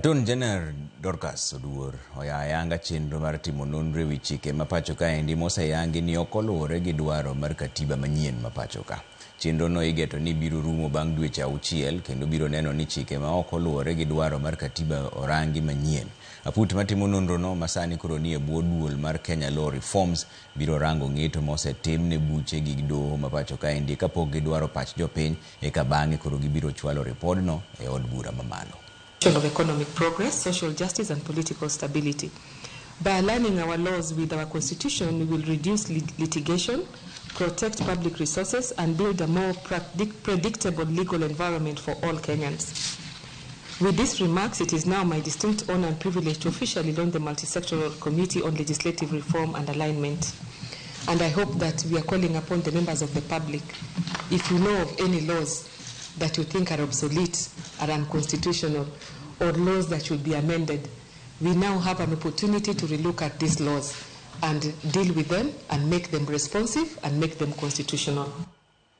Attorney General Dorcas Oduor oyanga chenro mar timo nonro wi chike mapacho ka endi moseyangi ni ok oluwore gi dwaro mar katiba manyien mapacho ka. Chenro no igeto ni biro rumo bang' dweche 6 kendo biro neno ni chike ma ok oluwore gi dwaro mar katiba orangi manyien. Aput matimo nonro no masani koro ni e bwo duol mar Kenya Law Reforms biro rango ng'eto mosetim ne buche gi doho mapacho ka endi kapok gidwaro pach jopiny eka bang'e koro gibiro chwalo ripodno e od bura mamalo. Of economic progress, social justice and political stability. By aligning our laws with our constitution, we will reduce litigation, protect public resources and build a more predictable legal environment for all Kenyans. With these remarks, it is now my distinct honor and privilege to officially launch the Multisectoral Committee on Legislative Reform and Alignment. And I hope that we are calling upon the members of the public, if you know of any laws that you think are obsolete, are unconstitutional, or laws that should be amended, we now have an opportunity to relook at these laws and deal with them and make them responsive and make them constitutional.